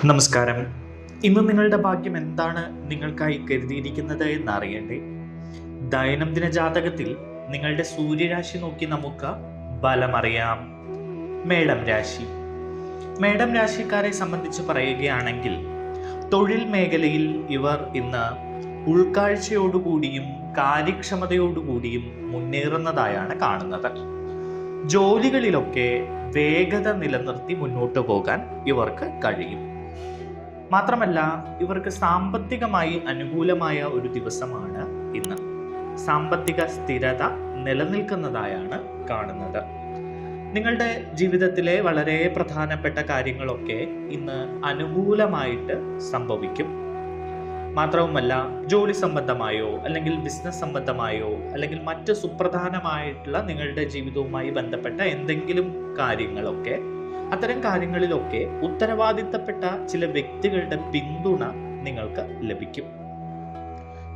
നമസ്കാരം. ഇന്ന് നിങ്ങളുടെ ഭാഗ്യം എന്താണ് നിങ്ങൾക്കായി കരുതിയിരിക്കുന്നത് എന്നറിയണ്ടേ? ദൈനംദിന ജാതകത്തിൽ നിങ്ങളുടെ സൂര്യരാശി നോക്കി നമുക്ക് ബലമറിയാം. മേടം രാശി. മേടം രാശിക്കാരെ സംബന്ധിച്ച് പറയുകയാണെങ്കിൽ തൊഴിൽ മേഖലയിൽ ഇവർ ഇന്ന് ഉൾക്കാഴ്ചയോടുകൂടിയും കാര്യക്ഷമതയോടുകൂടിയും മുന്നേറുന്നതായാണ് കാണുന്നത്. ജോലികളിലൊക്കെ വേഗത നിലനിർത്തി മുന്നോട്ട് പോകാൻ ഇവർക്ക് കഴിയും. മാത്രമല്ല, ഇവർക്ക് സാമ്പത്തികമായി അനുകൂലമായ ഒരു ദിവസമാണ് ഇന്ന്. സാമ്പത്തിക സ്ഥിരത നിലനിൽക്കുന്നതായാണ് കാണുന്നത്. നിങ്ങളുടെ ജീവിതത്തിലെ വളരെ പ്രധാനപ്പെട്ട കാര്യങ്ങളൊക്കെ ഇന്ന് അനുകൂലമായിട്ട് സംഭവിക്കും. മാത്രവുമല്ല, ജോലി സംബന്ധമായോ അല്ലെങ്കിൽ ബിസിനസ് സംബന്ധമായോ അല്ലെങ്കിൽ മറ്റ് സുപ്രധാനമായിട്ടുള്ള നിങ്ങളുടെ ജീവിതവുമായി ബന്ധപ്പെട്ട എന്തെങ്കിലും കാര്യങ്ങളൊക്കെ, അത്തരം കാര്യങ്ങളിലൊക്കെ ഉത്തരവാദിത്തപ്പെട്ട ചില വ്യക്തികളുടെ പിന്തുണ നിങ്ങൾക്ക് ലഭിക്കും.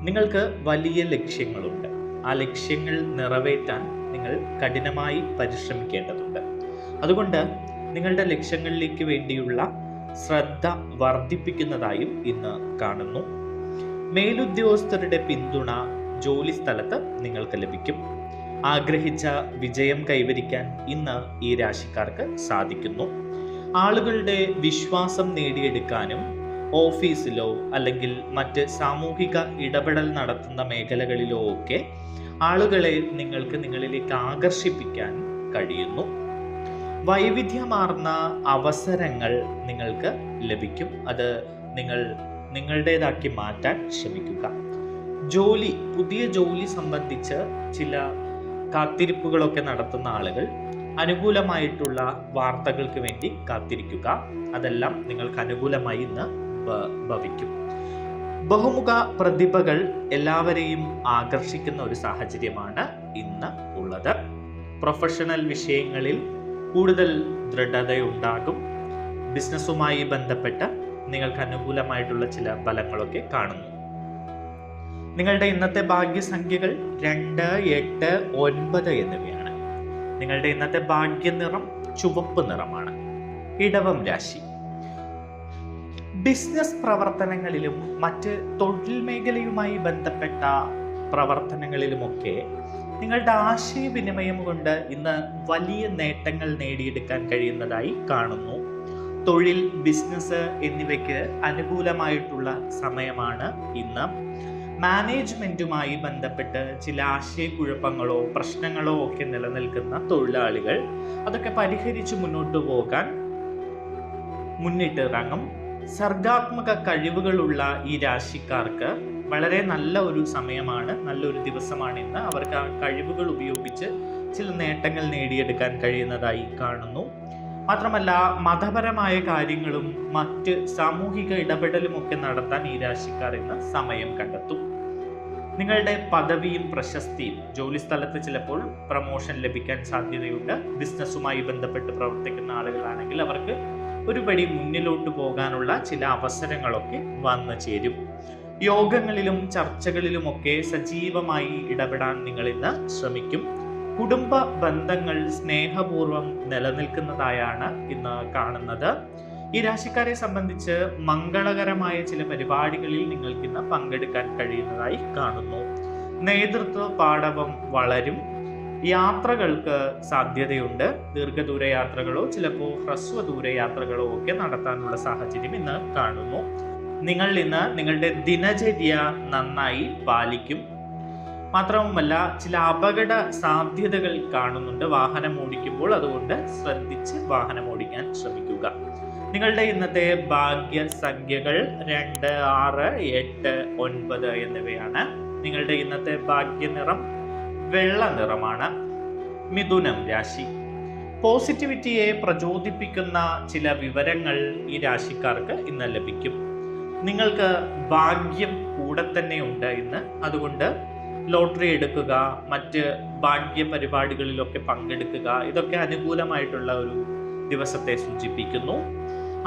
നിങ്ങൾക്ക് വലിയ ലക്ഷ്യങ്ങളുണ്ട്. ആ ലക്ഷ്യങ്ങൾ നിറവേറ്റാൻ നിങ്ങൾ കഠിനമായി പരിശ്രമിക്കേണ്ടതുണ്ട്. അതുകൊണ്ട് നിങ്ങളുടെ ലക്ഷ്യങ്ങളിലേക്ക് വേണ്ടിയുള്ള ശ്രദ്ധ വർദ്ധിപ്പിക്കുന്നതായും ഇന്ന് കാണുന്നു. മേലുദ്യോഗസ്ഥരുടെ പിന്തുണ ജോലി സ്ഥലത്ത് നിങ്ങൾക്ക് ലഭിക്കും. ആഗ്രഹിച്ച വിജയം കൈവരിക്കാൻ ഇന്ന് ഈ രാശിക്കാർക്ക് സാധിക്കുന്നു. ആളുകളുടെ വിശ്വാസം നേടിയെടുക്കാനും ഓഫീസിലോ അല്ലെങ്കിൽ മറ്റ് സാമൂഹിക ഇടപെടൽ നടത്തുന്ന മേഖലകളിലോ ഒക്കെ ആളുകളെ നിങ്ങൾക്ക് നിങ്ങളിലേക്ക് ആകർഷിപ്പിക്കാൻ കഴിയുന്നു. വൈവിധ്യമാർന്ന അവസരങ്ങൾ നിങ്ങൾക്ക് ലഭിക്കും. അത് നിങ്ങൾ നിങ്ങളുടേതാക്കി മാറ്റാൻ ശ്രമിക്കുക. പുതിയ ജോലി സംബന്ധിച്ച് ചില കാത്തിരിപ്പുകളൊക്കെ നടത്തുന്ന ആളുകൾ അനുകൂലമായിട്ടുള്ള വാർത്തകൾക്ക് വേണ്ടി കാത്തിരിക്കുക. അതെല്ലാം നിങ്ങൾക്ക് അനുകൂലമായി ഇന്ന് ഭവിക്കും. ബഹുമുഖ പ്രതിഭകൾ എല്ലാവരെയും ആകർഷിക്കുന്ന ഒരു സാഹചര്യമാണ് ഇന്ന് ഉള്ളത്. പ്രൊഫഷണൽ വിഷയങ്ങളിൽ കൂടുതൽ ദൃഢതയുണ്ടാകും. ബിസിനസ്സുമായി ബന്ധപ്പെട്ട നിങ്ങൾക്ക് അനുകൂലമായിട്ടുള്ള ചില ഫലങ്ങളൊക്കെ കാണുന്നു. നിങ്ങളുടെ ഇന്നത്തെ ഭാഗ്യസംഖ്യകൾ 2, 8, 9 എന്നിവയാണ്. നിങ്ങളുടെ ഇന്നത്തെ ഭാഗ്യനിറം ചുവപ്പ് നിറമാണ്. ഇടവം രാശി. ബിസിനസ് പ്രവർത്തനങ്ങളിലും മറ്റ് തൊഴിൽ മേഖലയുമായി ബന്ധപ്പെട്ട പ്രവർത്തനങ്ങളിലുമൊക്കെ നിങ്ങളുടെ ആശയവിനിമയം കൊണ്ട് ഇന്ന് വലിയ നേട്ടങ്ങൾ നേടിയെടുക്കാൻ കഴിയുന്നതായി കാണുന്നു. തൊഴിൽ, ബിസിനസ് എന്നിവയ്ക്ക് അനുകൂലമായിട്ടുള്ള സമയമാണ് ഇന്ന്. മാനേജ്മെന്റുമായി ബന്ധപ്പെട്ട് ചില ആശയക്കുഴപ്പങ്ങളോ പ്രശ്നങ്ങളോ ഒക്കെ നിലനിൽക്കുന്ന തൊഴിലാളികൾ അതൊക്കെ പരിഹരിച്ച് മുന്നോട്ട് പോകാൻ മുന്നിട്ടിറങ്ങും. സർഗാത്മക കഴിവുകളുള്ള ഈ രാശിക്കാർക്ക് വളരെ നല്ല ഒരു സമയമാണ്, നല്ലൊരു ദിവസമാണ് ഇന്ന്. അവർക്ക് ആ കഴിവുകൾ ഉപയോഗിച്ച് ചില നേട്ടങ്ങൾ നേടിയെടുക്കാൻ കഴിയുന്നതായി കാണുന്നു. മാത്രമല്ല, മതപരമായ കാര്യങ്ങളും മറ്റ് സാമൂഹിക ഇടപെടലും ഒക്കെ നടത്താൻ ഈ രാശിക്കാർ ഇന്ന് സമയം കണ്ടെത്തും. നിങ്ങളുടെ പദവിയും പ്രശസ്തിയും, ജോലി സ്ഥലത്ത് ചിലപ്പോൾ പ്രമോഷൻ ലഭിക്കാൻ സാധ്യതയുണ്ട്. ബിസിനസ്സുമായി ബന്ധപ്പെട്ട് പ്രവർത്തിക്കുന്ന ആളുകളാണെങ്കിൽ അവർക്ക് ഒരു പടി മുന്നിലോട്ട് പോകാനുള്ള ചില അവസരങ്ങളൊക്കെ വന്നു ചേരും. യോഗങ്ങളിലും ചർച്ചകളിലുമൊക്കെ സജീവമായി ഇടപെടാൻ നിങ്ങൾ ഇന്ന് ശ്രമിക്കും. കുടുംബ ബന്ധങ്ങൾ സ്നേഹപൂർവ്വം നിലനിൽക്കുന്നതായാണ് ഇന്ന് കാണുന്നത്. ഈ രാശിക്കാരെ സംബന്ധിച്ച് മംഗളകരമായ ചില പരിപാടികളിൽ നിങ്ങൾക്ക് ഇന്ന് പങ്കെടുക്കാൻ കഴിയുന്നതായി കാണുന്നു. നേതൃത്വ പാടവം വളരും. യാത്രകൾക്ക് സാധ്യതയുണ്ട്. ദീർഘദൂര യാത്രകളോ ചിലപ്പോൾ ഹ്രസ്വദൂര യാത്രകളോ ഒക്കെ നടത്താനുള്ള സാഹചര്യം ഇന്ന് കാണുന്നു. നിങ്ങൾ ഇന്ന് നിങ്ങളുടെ ദിനചര്യ നന്നായി പാലിക്കും. മാത്രവുമല്ല, ചില അപകട സാധ്യതകൾ കാണുന്നുണ്ട് വാഹനം ഓടിക്കുമ്പോൾ. അതുകൊണ്ട് ശ്രദ്ധിച്ച് വാഹനം ഓടിക്കാൻ ശ്രമിക്കുക. നിങ്ങളുടെ ഇന്നത്തെ ഭാഗ്യസംഖ്യകൾ 2, 6, 8, 9 എന്നിവയാണ്. നിങ്ങളുടെ ഇന്നത്തെ ഭാഗ്യനിറം വെള്ള നിറമാണ്. മിഥുനം രാശി. പോസിറ്റിവിറ്റിയെ പ്രചോദിപ്പിക്കുന്ന ചില വിവരങ്ങൾ ഈ രാശിക്കാർക്ക് ഇന്ന് ലഭിക്കും. നിങ്ങൾക്ക് ഭാഗ്യം കൂടെ തന്നെ ഉണ്ട് ഇന്ന്. അതുകൊണ്ട് ലോട്ടറി എടുക്കുക, മറ്റ് ഭാഗ്യ പരിപാടികളിലൊക്കെ പങ്കെടുക്കുക. ഇതൊക്കെ അനുകൂലമായിട്ടുള്ള ഒരു ദിവസത്തെ സൂചിപ്പിക്കുന്നു.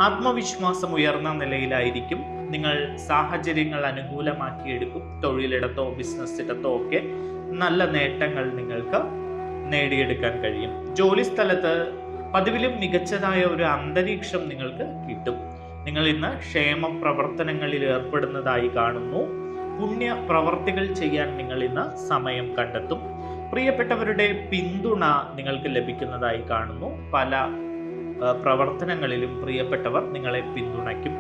ആത്മവിശ്വാസം ഉയർന്ന നിലയിലായിരിക്കും. നിങ്ങൾ സാഹചര്യങ്ങൾ അനുകൂലമാക്കിയെടുക്കും. തൊഴിലിടത്തോ ബിസിനസ്സിടത്തോ ഒക്കെ നല്ല നേട്ടങ്ങൾ നിങ്ങൾക്ക് നേടിയെടുക്കാൻ കഴിയും. ജോലി സ്ഥലത്ത് പതിവിലും മികച്ചതായ ഒരു അന്തരീക്ഷം നിങ്ങൾക്ക് കിട്ടും. നിങ്ങൾ ഇന്ന് ക്ഷേമ പ്രവർത്തനങ്ങളിൽ ഏർപ്പെടുന്നതായി കാണുന്നു. പുണ്യ പ്രവർത്തികൾ ചെയ്യാൻ നിങ്ങൾ ഇന്ന് സമയം കണ്ടെത്തും. പ്രിയപ്പെട്ടവരുടെ പിന്തുണ നിങ്ങൾക്ക് ലഭിക്കുന്നതായി കാണുന്നു. പല പ്രവർത്തനങ്ങളിലും പ്രിയപ്പെട്ടവർ നിങ്ങളെ പിന്തുണയ്ക്കും.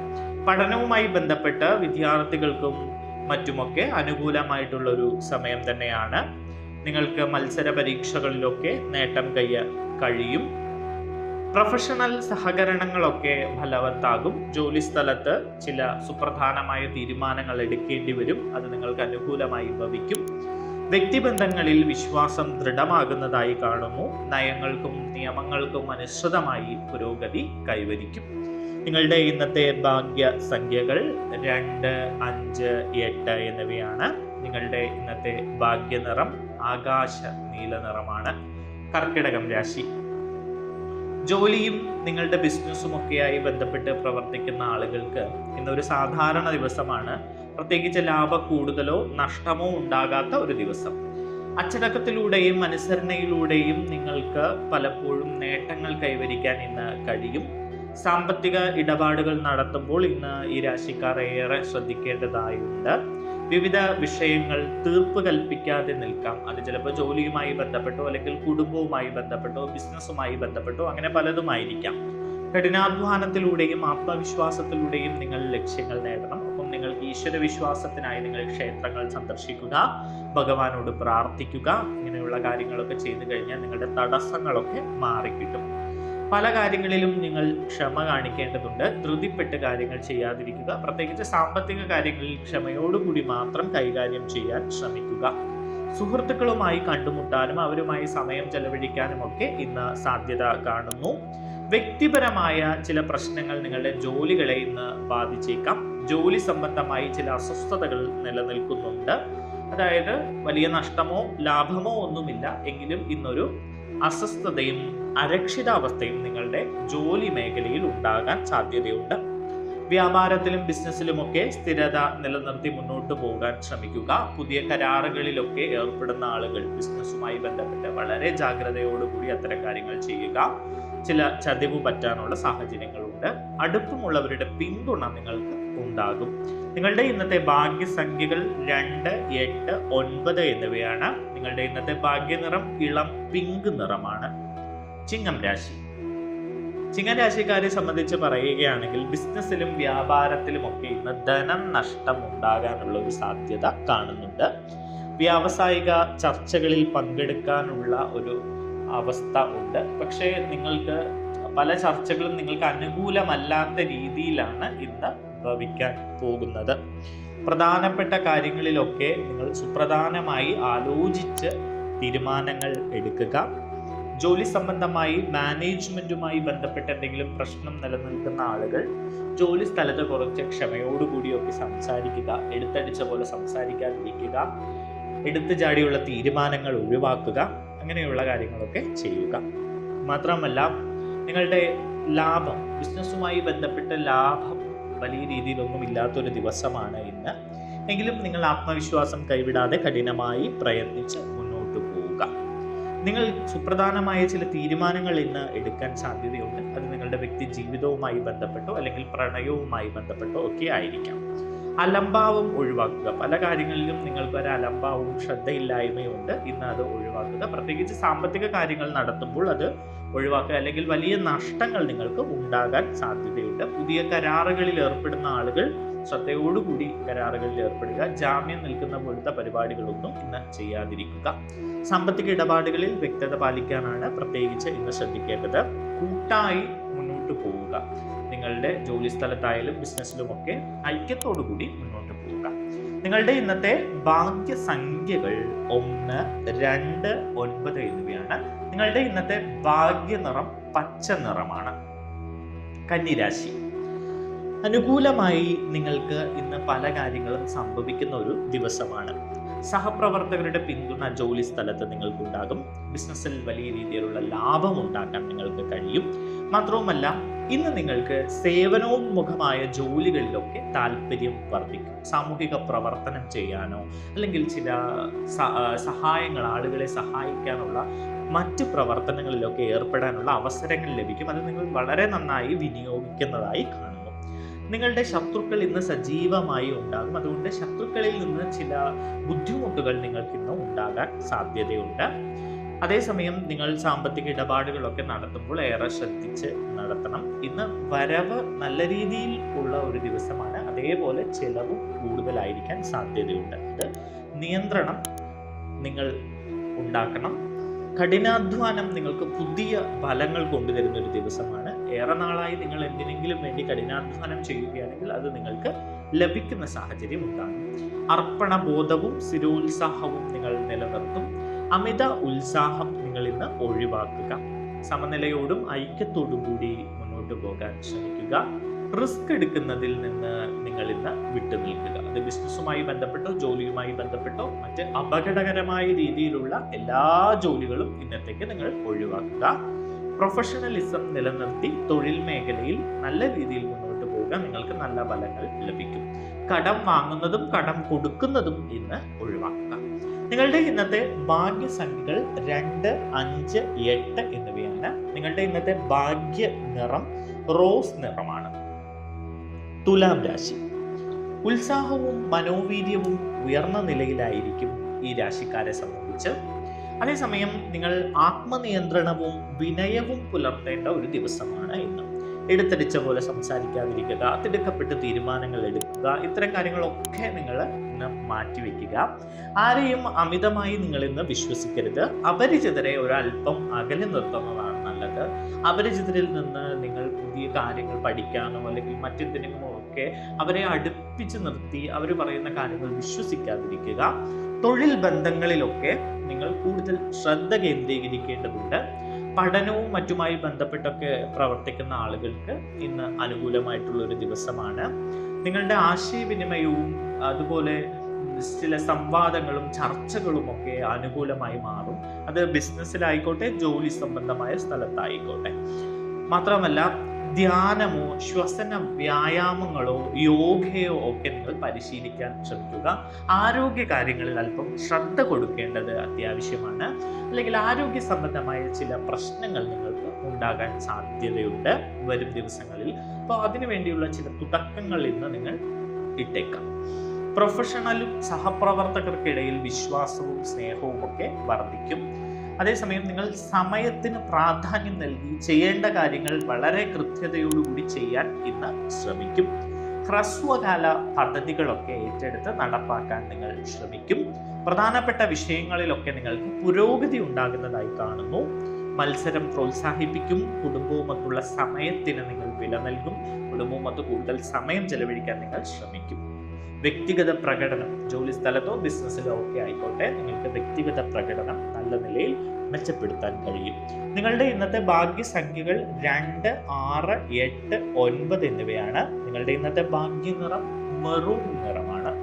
പഠനവുമായി ബന്ധപ്പെട്ട് വിദ്യാർത്ഥികൾക്കും മറ്റുമൊക്കെ അനുകൂലമായിട്ടുള്ളൊരു സമയം തന്നെയാണ്. നിങ്ങൾക്ക് മത്സര പരീക്ഷകളിലൊക്കെ നേട്ടം കഴിയും. പ്രൊഫഷണൽ സഹകരണങ്ങളൊക്കെ ഫലവത്താകും. ജോലി സ്ഥലത്ത് ചില സുപ്രധാനമായ തീരുമാനങ്ങൾ എടുക്കേണ്ടി വരും. അത് നിങ്ങൾക്ക് അനുകൂലമായി ഭവിക്കും. വ്യക്തിബന്ധങ്ങളിൽ വിശ്വാസം ദൃഢമാകുന്നതായി കാണുന്നു. നയങ്ങൾക്കും നിയമങ്ങൾക്കും അനുസൃതമായി പുരോഗതി കൈവരിക്കും. നിങ്ങളുടെ ഇന്നത്തെ ഭാഗ്യ സംഖ്യകൾ 2, 5, 8 എന്നിവയാണ്. നിങ്ങളുടെ ഇന്നത്തെ ഭാഗ്യനിറം ആകാശ നീല നിറമാണ്. കർക്കിടകം രാശി. ജോലിയും നിങ്ങളുടെ ബിസിനസ്സും ഒക്കെയായി ബന്ധപ്പെട്ട് പ്രവർത്തിക്കുന്ന ആളുകൾക്ക് ഇന്നൊരു സാധാരണ ദിവസമാണ്. പ്രത്യേകിച്ച് ലാഭ കൂടുതലോ നഷ്ടമോ ഉണ്ടാകാത്ത ഒരു ദിവസം. അച്ചടക്കത്തിലൂടെയും അനുസരണയിലൂടെയും നിങ്ങൾക്ക് പലപ്പോഴും നേട്ടങ്ങൾ കൈവരിക്കാൻ ഇന്ന് കഴിയും. സാമ്പത്തിക ഇടപാടുകൾ നടത്തുമ്പോൾ ഇന്ന് ഈ രാശിക്കാർ ഏറെ ശ്രദ്ധിക്കേണ്ടതായുണ്ട്. വിവിധ വിഷയങ്ങൾ തീർപ്പ് കൽപ്പിക്കാതെ നിൽക്കാം. അത് ചിലപ്പോൾ ജോലിയുമായി ബന്ധപ്പെട്ടോ അല്ലെങ്കിൽ കുടുംബവുമായി ബന്ധപ്പെട്ടോ ബിസിനസ്സുമായി ബന്ധപ്പെട്ടോ അങ്ങനെ പലതുമായിരിക്കാം. കഠിനാധ്വാനത്തിലൂടെയും ആത്മവിശ്വാസത്തിലൂടെയും നിങ്ങൾ ലക്ഷ്യങ്ങൾ നേടണം. ഒപ്പം നിങ്ങൾക്ക് ഈശ്വര വിശ്വാസത്തിനായി നിങ്ങൾ ക്ഷേത്രങ്ങൾ സന്ദർശിക്കുക, ഭഗവാനോട് പ്രാർത്ഥിക്കുക. ഇങ്ങനെയുള്ള കാര്യങ്ങളൊക്കെ ചെയ്തു കഴിഞ്ഞാൽ നിങ്ങളുടെ തടസ്സങ്ങളൊക്കെ മാറിക്കിട്ടും. പല കാര്യങ്ങളിലും നിങ്ങൾ ക്ഷമ കാണിക്കേണ്ടതുണ്ട്. ധൃതിപ്പെട്ട് കാര്യങ്ങൾ ചെയ്യാതിരിക്കുക. പ്രത്യേകിച്ച് സാമ്പത്തിക കാര്യങ്ങളിൽ ക്ഷമയോടുകൂടി മാത്രം കൈകാര്യം ചെയ്യാൻ ശ്രമിക്കുക. സുഹൃത്തുക്കളുമായി കണ്ടുമുട്ടാനും അവരുമായി സമയം ചെലവഴിക്കാനും ഒക്കെ ഇന്ന് സാധ്യത കാണുന്നു. വ്യക്തിപരമായ ചില പ്രശ്നങ്ങൾ നിങ്ങളുടെ ജോലികളെ ഇന്ന് ബാധിച്ചേക്കാം. ജോലി സംബന്ധമായി ചില അസ്വസ്ഥതകൾ നിലനിൽക്കുന്നുണ്ട്. അതായത് വലിയ നഷ്ടമോ ലാഭമോ ഒന്നുമില്ല, എങ്കിലും ഇന്നൊരു അസ്വസ്ഥതയും അരക്ഷിതാവസ്ഥയും നിങ്ങളുടെ ജോലി മേഖലയിൽ ഉണ്ടാകാൻ സാധ്യതയുണ്ട്. വ്യാപാരത്തിലും ബിസിനസ്സിലുമൊക്കെ സ്ഥിരത നിലനിർത്തി മുന്നോട്ട് പോകാൻ ശ്രമിക്കുക. പുതിയ കരാറുകളിലൊക്കെ ഏർപ്പെടുന്ന ആളുകൾ ബിസിനസ്സുമായി ബന്ധപ്പെട്ട് വളരെ ജാഗ്രതയോടുകൂടി അത്തരം കാര്യങ്ങൾ ചെയ്യുക. ചില ചതിവ് പറ്റാനുള്ള സാഹചര്യങ്ങളുണ്ട്. അടുപ്പമുള്ളവരുടെ പിന്തുണ നിങ്ങൾക്ക് ഉണ്ടാകും. നിങ്ങളുടെ ഇന്നത്തെ ഭാഗ്യസംഖ്യകൾ 2, 8, 9 എന്നിവയാണ്. നിങ്ങളുടെ ഇന്നത്തെ ഭാഗ്യനിറം ഇളം പിങ്ക് നിറമാണ്. ചിങ്ങം രാശി. ചിങ്ങം രാശിക്കാരെ സംബന്ധിച്ച് പറയുകയാണെങ്കിൽ ബിസിനസ്സിലും വ്യാപാരത്തിലും ഒക്കെ ഇന്ന് ധനം നഷ്ടം ഉണ്ടാകാനുള്ള ഒരു സാധ്യത കാണുന്നുണ്ട്. വ്യാവസായിക ചർച്ചകളിൽ പങ്കെടുക്കാനുള്ള ഒരു അവസ്ഥ ഉണ്ട്. പക്ഷേ നിങ്ങൾക്ക് പല ചർച്ചകളും നിങ്ങൾക്ക് അനുകൂലമല്ലാത്ത രീതിയിലാണ് ഇന്ന് ഭവിക്കാൻ പോകുന്നത്. പ്രധാനപ്പെട്ട കാര്യങ്ങളിലൊക്കെ നിങ്ങൾ സുപ്രധാനമായി ആലോചിച്ച് തീരുമാനങ്ങൾ എടുക്കുക. ജോലി സംബന്ധമായി മാനേജ്മെന്റുമായി ബന്ധപ്പെട്ട് എന്തെങ്കിലും പ്രശ്നം നിലനിൽക്കുന്ന ആളുകൾ ജോലി സ്ഥലത്ത് കുറച്ച് ക്ഷമയോടുകൂടിയൊക്കെ സംസാരിക്കുക. എടുത്തടിച്ച പോലെ സംസാരിക്കാതിരിക്കുക. എടുത്തു ചാടിയുള്ള തീരുമാനങ്ങൾ ഒഴിവാക്കുക. അങ്ങനെയുള്ള കാര്യങ്ങളൊക്കെ ചെയ്യുക. മാത്രമല്ല നിങ്ങളുടെ ലാഭം, ബിസിനസ്സുമായി ബന്ധപ്പെട്ട ലാഭം വലിയ രീതിയിലൊന്നും ഇല്ലാത്തൊരു ദിവസമാണ് ഇന്ന്. എങ്കിലും നിങ്ങൾ ആത്മവിശ്വാസം കൈവിടാതെ കഠിനമായി പ്രയത്നിച്ച് മുന്നോട്ട് പോവുക. നിങ്ങൾ സുപ്രധാനമായ ചില തീരുമാനങ്ങൾ ഇന്ന് എടുക്കാൻ സാധ്യതയുണ്ട്. അത് നിങ്ങളുടെ വ്യക്തി ജീവിതവുമായി ബന്ധപ്പെട്ടോ അല്ലെങ്കിൽ പ്രണയവുമായി ബന്ധപ്പെട്ടോ ഒക്കെ ആയിരിക്കാം. അലംഭാവം ഒഴിവാക്കുക. പല കാര്യങ്ങളിലും നിങ്ങൾക്ക് ഒരു അലംഭാവവും ശ്രദ്ധയില്ലായ്മയും ഉണ്ട്. ഇന്ന് അത് ഒഴിവാക്കുക. പ്രത്യേകിച്ച് സാമ്പത്തിക കാര്യങ്ങൾ നടത്തുമ്പോൾ അത് ഒഴിവാക്കുക. അല്ലെങ്കിൽ വലിയ നഷ്ടങ്ങൾ നിങ്ങൾക്ക് ഉണ്ടാകാൻ സാധ്യതയുണ്ട്. പുതിയ കരാറുകളിൽ ഏർപ്പെടുന്ന ആളുകൾ ശ്രദ്ധയോടുകൂടി കരാറുകളിൽ ഏർപ്പെടുക. ജാമ്യം നിൽക്കുന്ന പോലത്തെ പരിപാടികളൊന്നും ഇന്ന് ചെയ്യാതിരിക്കുക. സാമ്പത്തിക ഇടപാടുകളിൽ വ്യക്തത പാലിക്കാനാണ് പ്രത്യേകിച്ച് ഇന്ന് ശ്രദ്ധിക്കേണ്ടത്. കൂട്ടായി മുന്നോട്ട് പോവുക. നിങ്ങളുടെ ജോലി സ്ഥലത്തായാലും ബിസിനസ്സിലുമൊക്കെ ഐക്യത്തോടു കൂടി മുന്നോട്ട് പോവുക. നിങ്ങളുടെ ഇന്നത്തെ ഭാഗ്യസംഖ്യകൾ 1, 2, 9 എന്നിവയാണ്. നിങ്ങളുടെ ഇന്നത്തെ ഭാഗ്യനിറം പച്ച നിറമാണ്. കന്നിരാശി. അനുകൂലമായി നിങ്ങൾക്ക് ഇന്ന് പല കാര്യങ്ങളും സംഭവിക്കുന്ന ഒരു ദിവസമാണ്. സഹപ്രവർത്തകരുടെ പിന്തുണ ജോലി സ്ഥലത്ത് നിങ്ങൾക്കുണ്ടാകും. ബിസിനസ്സിൽ വലിയ രീതിയിലുള്ള ലാഭം ഉണ്ടാക്കാൻ നിങ്ങൾക്ക് കഴിയും. മാത്രവുമല്ല ഇന്ന് നിങ്ങൾക്ക് സേവനോന്മുഖമായ ജോലികളിലൊക്കെ താല്പര്യം വർദ്ധിക്കും. സാമൂഹിക പ്രവർത്തനം ചെയ്യാനോ അല്ലെങ്കിൽ ചില സഹായങ്ങൾ, ആളുകളെ സഹായിക്കാനുള്ള മറ്റ് പ്രവർത്തനങ്ങളിലൊക്കെ ഏർപ്പെടാനുള്ള അവസരങ്ങൾ ലഭിക്കും. അത് നിങ്ങൾ വളരെ നന്നായി വിനിയോഗിക്കുന്നതായി കാണുന്നു. നിങ്ങളുടെ ശത്രുക്കൾ ഇന്ന് സജീവമായി ഉണ്ടാകും. അതുകൊണ്ട് ശത്രുക്കളിൽ നിന്ന് ചില ബുദ്ധിമുട്ടുകൾ നിങ്ങൾക്ക് ഇന്ന് ഉണ്ടാകാൻ സാധ്യതയുണ്ട്. അതേസമയം നിങ്ങൾ സാമ്പത്തിക ഇടപാടുകളൊക്കെ നടത്തുമ്പോൾ ഏറെ ശ്രദ്ധിച്ച് നടത്തണം. ഇന്ന് വരവ് നല്ല രീതിയിൽ ഉള്ള ഒരു ദിവസമാണ്, അതേപോലെ ചെലവും കൂടുതലായിരിക്കാൻ സാധ്യതയുണ്ട്. അത് നിയന്ത്രണം നിങ്ങൾ ഉണ്ടാക്കണം. കഠിനാധ്വാനം നിങ്ങൾക്ക് പുതിയ ഫലങ്ങൾ കൊണ്ടുതരുന്ന ഒരു ദിവസമാണ്. ഏറെ നാളായി നിങ്ങൾ എന്തിനെങ്കിലും വേണ്ടി കഠിനാധ്വാനം ചെയ്യുകയാണെങ്കിൽ അത് നിങ്ങൾക്ക് ലഭിക്കുന്ന സാഹചര്യം ഉണ്ടാകും. അർപ്പണബോധവും സ്ഥിരോത്സാഹവും നിങ്ങൾ നിലനിർത്തും. അമിത ഉത്സാഹം നിങ്ങൾ ഇന്ന് ഒഴിവാക്കുക. സമനിലയോടും ഐക്യത്തോടും കൂടി മുന്നോട്ട് പോകാൻ ശ്രമിക്കുക. റിസ്ക് എടുക്കുന്നതിൽ നിന്ന് നിങ്ങൾ ഇന്ന് വിട്ടുനിൽക്കുക. അത് ബിസിനസ്സുമായി ബന്ധപ്പെട്ടോ ജോലിയുമായി ബന്ധപ്പെട്ടോ മറ്റ് അപകടകരമായ രീതിയിലുള്ള എല്ലാ ജോലികളും ഇന്നത്തേക്ക് നിങ്ങൾ ഒഴിവാക്കുക. പ്രൊഫഷണലിസം നിലനിർത്തി തൊഴിൽ മേഖലയിൽ നല്ല രീതിയിൽ മുന്നോട്ട് പോവുക. നിങ്ങൾക്ക് നല്ല ഫലങ്ങൾ ലഭിക്കും. കടം വാങ്ങുന്നതും കടം കൊടുക്കുന്നതും ഇന്ന് ഒഴിവാക്കുക. നിങ്ങളുടെ ഇന്നത്തെ ഭാഗ്യസംഖ്യകൾ 2, 5, 8 എന്നിവയാണ്. നിങ്ങളുടെ ഇന്നത്തെ ഭാഗ്യ നിറം റോസ് നിറമാണ്. തുലാം രാശി. ഉത്സാഹവും മനോവീര്യവും ഉയർന്ന നിലയിലായിരിക്കും ഈ രാശിക്കാരെ സംബന്ധിച്ച്. അതേസമയം നിങ്ങൾ ആത്മനിയന്ത്രണവും വിനയവും പുലർത്തേണ്ട ഒരു ദിവസമാണ് ഇന്ന്. എടുത്തടിച്ച പോലെ സംസാരിക്കാതിരിക്കുക, തിടുക്കപ്പെട്ട് തീരുമാനങ്ങൾ എടുക്കുക, ഇത്തരം കാര്യങ്ങളൊക്കെ നിങ്ങൾ ഇന്ന് മാറ്റിവെക്കുക. ആരെയും അമിതമായി നിങ്ങൾ ഇന്ന് വിശ്വസിക്കരുത്. അപരിചിതരെ ഒരല്പം അകലെ നിർത്തുന്നതാണ് നല്ലത്. അപരിചിതരിൽ നിന്ന് നിങ്ങൾ പുതിയ കാര്യങ്ങൾ പഠിക്കാനോ അല്ലെങ്കിൽ മറ്റെന്തിനോ ഒക്കെ അവരെ അടുപ്പിച്ച് നിർത്തി അവർ പറയുന്ന കാര്യങ്ങൾ വിശ്വസിക്കാതിരിക്കുക. തൊഴിൽ ബന്ധങ്ങളിലൊക്കെ നിങ്ങൾ കൂടുതൽ ശ്രദ്ധ കേന്ദ്രീകരിക്കേണ്ടതുണ്ട്. പഠനവും മറ്റുമായി ബന്ധപ്പെട്ടൊക്കെ പ്രവർത്തിക്കുന്ന ആളുകൾക്ക് ഇന്ന് അനുകൂലമായിട്ടുള്ള ഒരു ദിവസമാണ്. നിങ്ങളുടെ ആശയവിനിമയവും അതുപോലെ ചില സംവാദങ്ങളും ചർച്ചകളും ഒക്കെ അനുകൂലമായി മാറും. അത് ബിസിനസ്സിലായിക്കോട്ടെ ജോലി സംബന്ധമായ സ്ഥലത്തായിക്കോട്ടെ. മാത്രമല്ല ധ്യാനമോ ശ്വസന വ്യായാമങ്ങളോ യോഗയോ ഒക്കെ നിങ്ങൾ പരിശീലിക്കാൻ ശ്രമിക്കുക. ആരോഗ്യ കാര്യങ്ങളിൽ അല്പം ശ്രദ്ധ കൊടുക്കേണ്ടത് അത്യാവശ്യമാണ്. അല്ലെങ്കിൽ ആരോഗ്യ സംബന്ധമായ ചില പ്രശ്നങ്ങൾ നിങ്ങൾക്ക് ഉണ്ടാകാൻ സാധ്യതയുണ്ട് വരും ദിവസങ്ങളിൽ. അപ്പോൾ അതിനു വേണ്ടിയുള്ള ചില തുടക്കങ്ങൾ ഇന്ന് നിങ്ങൾ ഇട്ടേക്കാം. പ്രൊഫഷണലും സഹപ്രവർത്തകർക്കിടയിൽ വിശ്വാസവും സ്നേഹവും ഒക്കെ വർദ്ധിക്കും. അതേസമയം നിങ്ങൾ സമയത്തിന് പ്രാധാന്യം നൽകി ചെയ്യേണ്ട കാര്യങ്ങൾ വളരെ കൃത്യതയോടുകൂടി ചെയ്യാൻ ഇന്ന് ശ്രമിക്കും. ഹ്രസ്വകാല പദ്ധതികളൊക്കെ ഏറ്റെടുത്ത് നടപ്പാക്കാൻ നിങ്ങൾ ശ്രമിക്കും. പ്രധാനപ്പെട്ട വിഷയങ്ങളിലൊക്കെ നിങ്ങൾക്ക് പുരോഗതി ഉണ്ടാകുന്നതായി കാണുന്നു. മത്സരം പ്രോത്സാഹിപ്പിക്കും. കുടുംബവുമൊത്തുള്ള സമയത്തിന് നിങ്ങൾ വില നൽകും. കുടുംബവുമൊത്ത് കൂടുതൽ സമയം ചെലവഴിക്കാൻ നിങ്ങൾ ശ്രമിക്കും. വ്യക്തിഗത പ്രകടനം ജോലി സ്ഥലത്തോ ബിസിനസ്സിലോ ഒക്കെ ആയിക്കോട്ടെ, നിങ്ങൾക്ക് വ്യക്തിഗത പ്രകടനം നല്ല നിലയിൽ മെച്ചപ്പെടുത്താൻ കഴിയും. നിങ്ങളുടെ ഇന്നത്തെ ഭാഗ്യസംഖ്യകൾ 2, 6, 8, 9 എന്നിവയാണ്. നിങ്ങളുടെ ഇന്നത്തെ ഭാഗ്യ നിറം മെറൂൺ നിറമാണ്.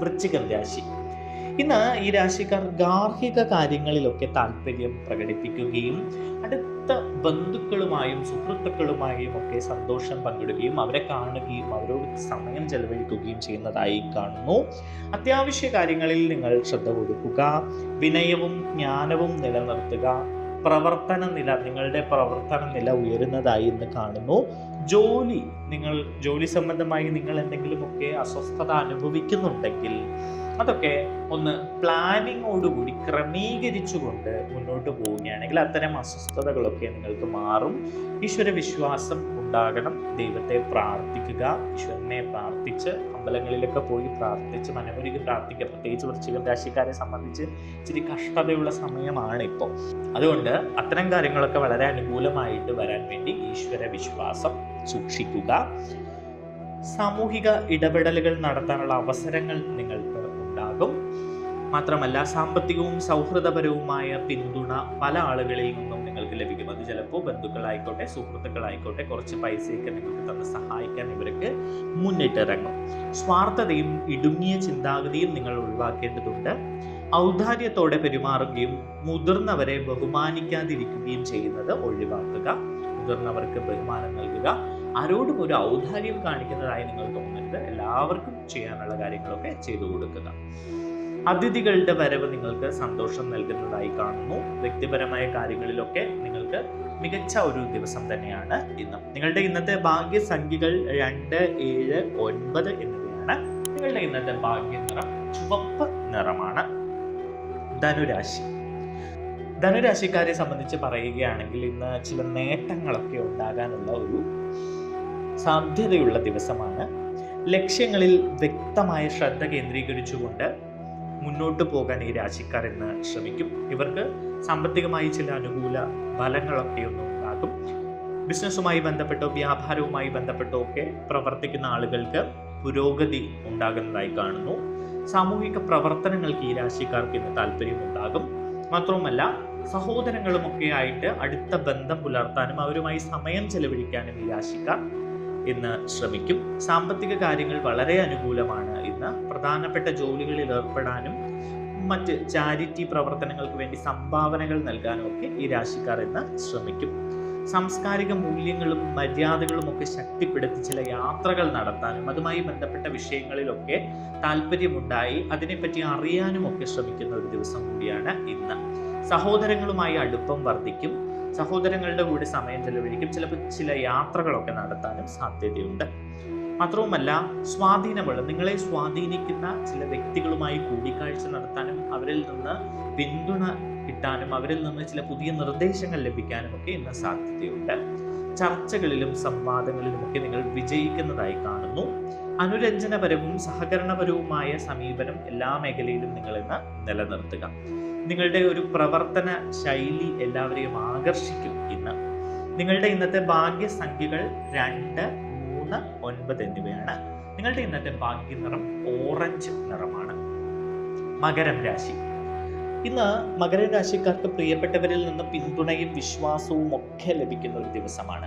വൃശ്ചികം രാശി. ഇന്ന് ഈ രാശിക്കാർ ഗാർഹിക കാര്യങ്ങളിലൊക്കെ താല്പര്യം പ്രകടിപ്പിക്കുകയും അടുത്ത ബന്ധുക്കളുമായും സുഹൃത്തുക്കളുമായും ഒക്കെ സന്തോഷം പങ്കിടുകയും അവരെ കാണുകയും അവരോട് സമയം ചെലവഴിക്കുകയും ചെയ്യുന്നതായി കാണുന്നു. അത്യാവശ്യ കാര്യങ്ങളിൽ നിങ്ങൾ ശ്രദ്ധ കൊടുക്കുക. വിനയവും ജ്ഞാനവും നിലനിർത്തുക. നിങ്ങളുടെ പ്രവർത്തന നില ഉയരുന്നതായി ഇന്ന് കാണുന്നു. ജോലി സംബന്ധമായി നിങ്ങൾ എന്തെങ്കിലുമൊക്കെ അസ്വസ്ഥത അനുഭവിക്കുന്നുണ്ടെങ്കിൽ അതൊക്കെ ഒന്ന് പ്ലാനിങ്ങോടുകൂടി ക്രമീകരിച്ചുകൊണ്ട് മുന്നോട്ട് പോവുകയാണെങ്കിൽ അത്തരം അസ്വസ്ഥതകളൊക്കെ നിങ്ങൾക്ക് മാറും. ഈശ്വര വിശ്വാസം ഉണ്ടാകണം. ദൈവത്തെ പ്രാർത്ഥിക്കുക. ഈശ്വരനെ പ്രാർത്ഥിച്ച് അമ്പലങ്ങളിലൊക്കെ പോയി പ്രാർത്ഥിച്ച് മനമൊരുക്കി പ്രാർത്ഥിക്കുക. പ്രത്യേകിച്ച് വൃശ്ചികം രാശിക്കാരെ സംബന്ധിച്ച് ഇച്ചിരി കഷ്ടതയുള്ള സമയമാണ് ഇപ്പോൾ. അതുകൊണ്ട് അത്തരം കാര്യങ്ങളൊക്കെ വളരെ അനുകൂലമായിട്ട് വരാൻ വേണ്ടി ഈശ്വര വിശ്വാസം സൂക്ഷിക്കുക. സാമൂഹിക ഇടപെടലുകൾ നടത്താനുള്ള അവസരങ്ങൾ നിങ്ങൾക്ക് ഉണ്ടാകും. മാത്രമല്ല സാമ്പത്തികവും സൗഹൃദപരവുമായ പിന്തുണ പല ആളുകളിൽ നിന്നും നിങ്ങൾക്ക് ലഭിക്കും. അത് ചിലപ്പോൾ ബന്ധുക്കളായിക്കോട്ടെ സുഹൃത്തുക്കളായിക്കോട്ടെ കുറച്ച് പൈസയൊക്കെ നിങ്ങൾക്ക് തന്ന് സഹായിക്കാൻ ഇവർക്ക് മുന്നിട്ടിറങ്ങും. സ്വാർത്ഥതയും ഇടുങ്ങിയ ചിന്താഗതിയും നിങ്ങൾ ഒഴിവാക്കേണ്ടതുണ്ട്. ഔദാര്യത്തോടെ പെരുമാറുകയും മുതിർന്നവരെ ബഹുമാനിക്കാതിരിക്കുകയും ചെയ്യുന്നത് ഒഴിവാക്കുക. മുതിർന്നവർക്ക് ബഹുമാനം നൽകുക. ആരോടും ഒരു ഔദാര്യം കാണിക്കുന്നതായി നിങ്ങൾ തോന്നരുത്. എല്ലാവർക്കും ചെയ്യാനുള്ള കാര്യങ്ങളൊക്കെ ചെയ്തു കൊടുക്കുക. അതിഥികളുടെ വരവ് നിങ്ങൾക്ക് സന്തോഷം നൽകുന്നതായി കാണുന്നു. വ്യക്തിപരമായ കാര്യങ്ങളിലൊക്കെ നിങ്ങൾക്ക് മികച്ച ഒരു ദിവസം തന്നെയാണ് ഇന്ന്. നിങ്ങളുടെ ഇന്നത്തെ ഭാഗ്യസംഖ്യകൾ 2, 7, 9 എന്നിവയാണ്. നിങ്ങളുടെ ഇന്നത്തെ ഭാഗ്യ നിറം ചുവപ്പ് നിറമാണ്. ധനുരാശിക്കാരെ സംബന്ധിച്ച് പറയുകയാണെങ്കിൽ ഇന്ന് ചില നേട്ടങ്ങളൊക്കെ ഉണ്ടാകാനുള്ള ഒരു സാധ്യതയുള്ള ദിവസമാണ്. ലക്ഷ്യങ്ങളിൽ വ്യക്തമായ ശ്രദ്ധ കേന്ദ്രീകരിച്ചുകൊണ്ട് മുന്നോട്ട് പോകാൻ ഈ രാശിക്കാർ ഇന്ന് ശ്രമിക്കും. ഇവർക്ക് സാമ്പത്തികമായി ചില അനുകൂല ഫലങ്ങളൊക്കെ ഒന്നും ഉണ്ടാകും. ബിസിനസ്സുമായി ബന്ധപ്പെട്ടോ വ്യാപാരവുമായി ബന്ധപ്പെട്ടോ ഒക്കെ പ്രവർത്തിക്കുന്ന ആളുകൾക്ക് പുരോഗതി ഉണ്ടാകുന്നതായി കാണുന്നു. സാമൂഹിക പ്രവർത്തനങ്ങൾക്ക് ഈ രാശിക്കാർക്ക് ഇന്ന് താല്പര്യമുണ്ടാകും. മാത്രവുമല്ല സഹോദരങ്ങളുമൊക്കെ ആയിട്ട് അടുത്ത ബന്ധം പുലർത്താനും അവരുമായി സമയം ചെലവഴിക്കാനും ഈ രാശിക്കാർ ഇന്ന് ശ്രമിക്കും. സാമ്പത്തിക കാര്യങ്ങൾ വളരെ അനുകൂലമാണ് ഇന്ന്. പ്രധാനപ്പെട്ട ജോലികളിൽ ഏർപ്പെടാനും മറ്റ് ചാരിറ്റി പ്രവർത്തനങ്ങൾക്ക് വേണ്ടി സംഭാവനകൾ നൽകാനും ഒക്കെ ഈ രാശിക്കാർ ഇന്ന് ശ്രമിക്കും. സാംസ്കാരിക മൂല്യങ്ങളും മര്യാദകളും ഒക്കെ ശക്തിപ്പെടുത്തി ചില യാത്രകൾ നടത്താനും അതുമായി ബന്ധപ്പെട്ട വിഷയങ്ങളിലൊക്കെ താല്പര്യമുണ്ടായി അതിനെപ്പറ്റി അറിയാനും ഒക്കെ ശ്രമിക്കുന്ന ഒരു ദിവസം കൂടിയാണ് ഇന്ന്. സഹോദരങ്ങളുമായി അടുപ്പം വർദ്ധിക്കും. സഹോദരങ്ങളുടെ കൂടെ സമയം ചെലവഴിക്കും. ചിലപ്പോൾ ചില യാത്രകളൊക്കെ നടത്താനും സാധ്യതയുണ്ട്. മാത്രവുമല്ല സ്വാധീനമുള്ള നിങ്ങളെ സ്വാധീനിക്കുന്ന ചില വ്യക്തികളുമായി കൂടിക്കാഴ്ച നടത്താനും അവരിൽ നിന്ന് പിന്തുണ കിട്ടാനും അവരിൽ നിന്ന് ചില പുതിയ നിർദ്ദേശങ്ങൾ ലഭിക്കാനും ഒക്കെ ഇന്ന് സാധ്യതയുണ്ട്. ചർച്ചകളിലും സംവാദങ്ങളിലുമൊക്കെ നിങ്ങൾ വിജയിക്കുന്നതായി കാണുന്നു. അനുരഞ്ജനപരവും സഹകരണപരവുമായ സമീപനം എല്ലാ മേഖലയിലും നിങ്ങൾ ഇന്ന് നിലനിർത്തുക. നിങ്ങളുടെ ഒരു പ്രവർത്തന ശൈലി എല്ലാവരെയും ആകർഷിക്കും ഇന്ന്. നിങ്ങളുടെ ഇന്നത്തെ ഭാഗ്യസംഖ്യകൾ 2, 3, 9 എന്നിവയാണ്. നിങ്ങളുടെ ഇന്നത്തെ ഭാഗ്യ നിറം ഓറഞ്ച് നിറമാണ്. മകരം രാശി. ഇന്ന് മകരം രാശിക്കാർക്ക് പ്രിയപ്പെട്ടവരിൽ നിന്ന് പിന്തുണയും വിശ്വാസവും ഒക്കെ ലഭിക്കുന്ന ഒരു ദിവസമാണ്.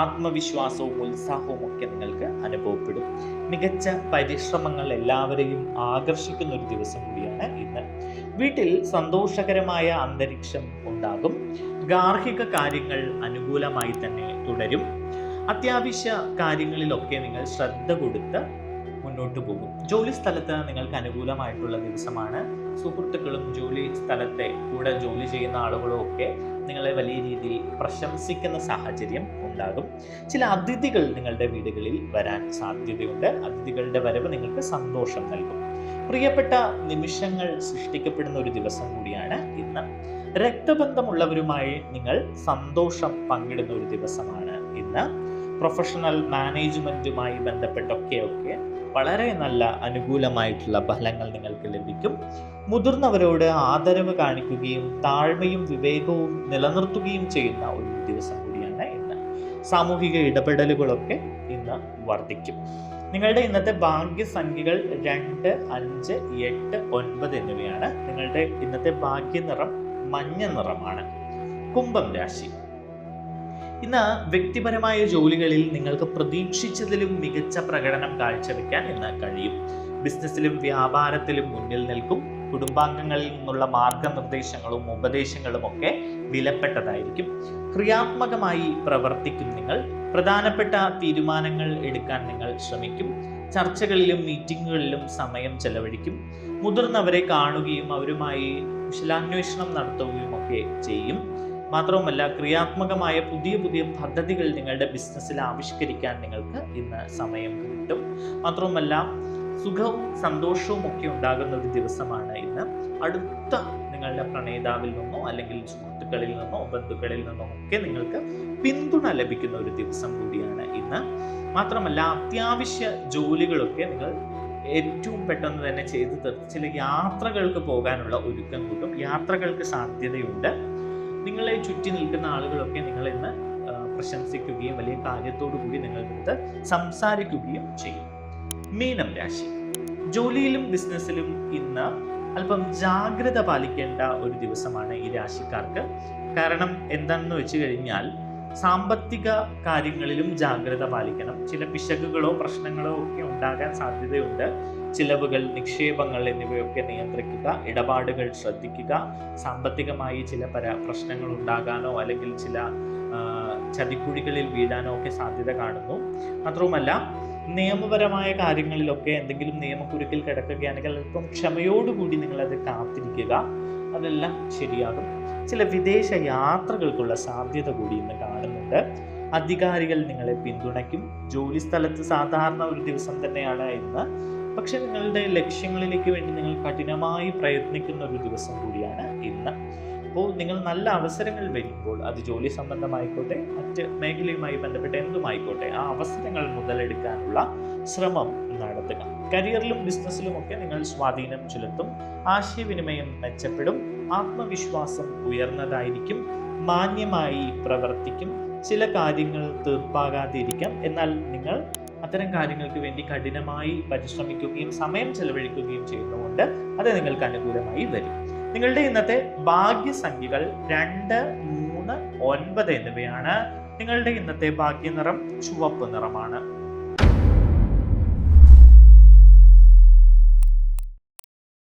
ആത്മവിശ്വാസവും ഉത്സാഹവും ഒക്കെ നിങ്ങൾക്ക് അനുഭവപ്പെടും. മികച്ച പരിശ്രമങ്ങൾ എല്ലാവരെയും ആകർഷിക്കുന്ന ഒരു ദിവസം കൂടിയാണ് ഇന്ന്. വീട്ടിൽ സന്തോഷകരമായ അന്തരീക്ഷം ഉണ്ടാകും. ഗാർഹിക കാര്യങ്ങൾ അനുകൂലമായി തന്നെ തുടരും. അത്യാവശ്യ കാര്യങ്ങളിലൊക്കെ നിങ്ങൾ ശ്രദ്ധ കൊടുത്ത് മുന്നോട്ട് പോകും. ജോലി സ്ഥലത്ത് നിങ്ങൾക്ക് അനുകൂലമായിട്ടുള്ള ദിവസമാണ്. സുഹൃത്തുക്കളും ജോലി സ്ഥലത്തെ കൂടെ ജോലി ചെയ്യുന്ന ആളുകളും ഒക്കെ നിങ്ങളെ വലിയ രീതിയിൽ പ്രശംസിക്കുന്ന സാഹചര്യം ഉണ്ടാകും. ചില അതിഥികൾ നിങ്ങളുടെ വീടുകളിൽ വരാൻ സാധ്യതയുണ്ട്. അതിഥികളുടെ വരവ് നിങ്ങൾക്ക് സന്തോഷം നൽകും. പ്രിയപ്പെട്ട നിമിഷങ്ങൾ സൃഷ്ടിക്കപ്പെടുന്ന ഒരു ദിവസം കൂടിയാണ് ഇന്ന്. രക്തബന്ധമുള്ളവരുമായി നിങ്ങൾ സന്തോഷം പങ്കിടുന്ന ഒരു ദിവസമാണ് ഇന്ന്. പ്രൊഫഷണൽ മാനേജ്മെന്റുമായി ബന്ധപ്പെട്ടൊക്കെ വളരെ നല്ല അനുകൂലമായിട്ടുള്ള ഫലങ്ങൾ നിങ്ങൾക്ക് ലഭിക്കും. മുതിർന്നവരോട് ആദരവ് കാണിക്കുകയും താഴ്മയും വിവേകവും നിലനിർത്തുകയും ചെയ്യുന്ന ഒരു ദിവസം കൂടിയാണ് ഇന്ന്. സാമൂഹിക ഇടപെടലുകളൊക്കെ ഇന്ന് വർദ്ധിക്കും. നിങ്ങളുടെ ഇന്നത്തെ ഭാഗ്യസംഖ്യകൾ 2, 5, 8, 9 എന്നിവയാണ്. നിങ്ങളുടെ ഇന്നത്തെ ഭാഗ്യ നിറം മഞ്ഞ നിറമാണ്. കുംഭം രാശി. ഇന്ന് വ്യക്തിപരമായ ജോലികളിൽ നിങ്ങൾക്ക് പ്രതീക്ഷിച്ചതിലും മികച്ച പ്രകടനം കാഴ്ചവെക്കാൻ ഇന്ന് കഴിയും. ബിസിനസ്സിലും വ്യാപാരത്തിലും മുന്നിൽ നിൽക്കും. കുടുംബാംഗങ്ങളിൽ നിന്നുള്ള മാർഗനിർദ്ദേശങ്ങളും ഉപദേശങ്ങളും ഒക്കെ വിലപ്പെട്ടതായിരിക്കും. ക്രിയാത്മകമായി പ്രവർത്തിക്കും നിങ്ങൾ. പ്രധാനപ്പെട്ട തീരുമാനങ്ങൾ എടുക്കാൻ നിങ്ങൾ ശ്രമിക്കും. ചർച്ചകളിലും മീറ്റിങ്ങുകളിലും സമയം ചെലവഴിക്കും. മുതിർന്നവരെ കാണുകയും അവരുമായി കുശലാന്വേഷണം നടത്തുകയും ഒക്കെ ചെയ്യും. മാത്രവുമല്ല ക്രിയാത്മകമായ പുതിയ പദ്ധതികൾ നിങ്ങളുടെ ബിസിനസ്സിൽ ആവിഷ്കരിക്കാൻ നിങ്ങൾക്ക് ഇന്ന് സമയം കിട്ടും. മാത്രവുമല്ല സുഖവും സന്തോഷവും ഒക്കെ ഉണ്ടാകുന്ന ഒരു ദിവസമാണ് ഇന്ന്. അടുത്ത നിങ്ങളുടെ പ്രണയിതാവിൽ നിന്നോ അല്ലെങ്കിൽ സുഹൃത്തുക്കളിൽ നിന്നോ ബന്ധുക്കളിൽ നിന്നോ ഒക്കെ നിങ്ങൾക്ക് പിന്തുണ ലഭിക്കുന്ന ഒരു ദിവസം കൂടിയാണ് ഇന്ന്. മാത്രമല്ല അത്യാവശ്യ ജോലികളൊക്കെ നിങ്ങൾ ഏറ്റവും പെട്ടെന്ന് തന്നെ ചെയ്തു തീർത്ത് ചില യാത്രകൾക്ക് പോകാനുള്ള ഒരുക്കം കൂട്ടും. യാത്രകൾക്ക് സാധ്യതയുണ്ട്. നിങ്ങളെ ചുറ്റി നിൽക്കുന്ന ആളുകളൊക്കെ നിങ്ങൾ ഇന്ന് പ്രശംസിക്കുകയും വലിയ കാര്യത്തോടു കൂടി നിങ്ങളുടെ സംസാരിക്കുകയും ചെയ്യും. മീനം രാശി. ജോലിയിലും ബിസിനസ്സിലും ഇന്ന് അല്പം ജാഗ്രത പാലിക്കേണ്ട ഒരു ദിവസമാണ് ഈ രാശിക്കാർക്ക്. കാരണം എന്താണെന്ന് വെച്ച് കഴിഞ്ഞാൽ സാമ്പത്തിക കാര്യങ്ങളിലും ജാഗ്രത പാലിക്കണം. ചില പിശകുകളോ പ്രശ്നങ്ങളോ ഒക്കെ ഉണ്ടാകാൻ സാധ്യതയുണ്ട്. ചിലവുകൾ, നിക്ഷേപങ്ങൾ എന്നിവയൊക്കെ നിയന്ത്രിക്കുക. ഇടപാടുകൾ ശ്രദ്ധിക്കുക. സാമ്പത്തികമായി ചില പ്രശ്നങ്ങൾ ഉണ്ടാകാനോ അല്ലെങ്കിൽ ചില ചതിക്കുഴികളിൽ വീഴാനോ ഒക്കെ സാധ്യത കാണുന്നു. മാത്രവുമല്ല നിയമപരമായ കാര്യങ്ങളിലൊക്കെ എന്തെങ്കിലും നിയമക്കുരുക്കിൽ കിടക്കുകയാണെങ്കിൽ അല്പം ക്ഷമയോടുകൂടി നിങ്ങളത് കാത്തിരിക്കുക, അതെല്ലാം ശരിയാകും. ചില വിദേശ യാത്രകൾക്കുള്ള സാധ്യത കൂടി ഇന്ന് കാണുന്നുണ്ട്. അധികാരികൾ നിങ്ങളെ പിന്തുണയ്ക്കും. ജോലി സ്ഥലത്ത് സാധാരണ ഒരു ദിവസം തന്നെയാണ് ഇന്ന്, പക്ഷെ നിങ്ങളുടെ ലക്ഷ്യങ്ങളിലേക്ക് വേണ്ടി നിങ്ങൾ കഠിനമായി പ്രയത്നിക്കുന്ന ഒരു ദിവസം കൂടിയാണ് ഇന്ന്. അപ്പോൾ നിങ്ങൾ നല്ല അവസരങ്ങൾ വരുമ്പോൾ, അത് ജോലി സംബന്ധമായിക്കോട്ടെ മറ്റ് മേഖലയുമായി ബന്ധപ്പെട്ട എന്തുമായിക്കോട്ടെ, ആ അവസരങ്ങൾ മുതലെടുക്കാനുള്ള ശ്രമം നടത്തുക. കരിയറിലും ബിസിനസ്സിലും ഒക്കെ നിങ്ങൾ സ്വാധീനം ചെലുത്തും. ആശയവിനിമയം മെച്ചപ്പെടും. ആത്മവിശ്വാസം ഉയർന്നതായിരിക്കും. മാന്യമായി പ്രവർത്തിക്കും. ചില കാര്യങ്ങൾ തീർപ്പാകാതെ ഇരിക്കാം, എന്നാൽ നിങ്ങൾ അത്തരം കാര്യങ്ങൾക്ക് വേണ്ടി കഠിനമായി പരിശ്രമിക്കുകയും സമയം ചെലവഴിക്കുകയും ചെയ്യുന്നതുകൊണ്ട് അത് നിങ്ങൾക്ക് അനുകൂലമായി വരും. നിങ്ങളുടെ ഇന്നത്തെ ഭാഗ്യസംഖ്യകൾ 2, 3, 9 എന്നിവയാണ്. നിങ്ങളുടെ ഇന്നത്തെ ഭാഗ്യനിറം ചുവപ്പ് നിറമാണ്.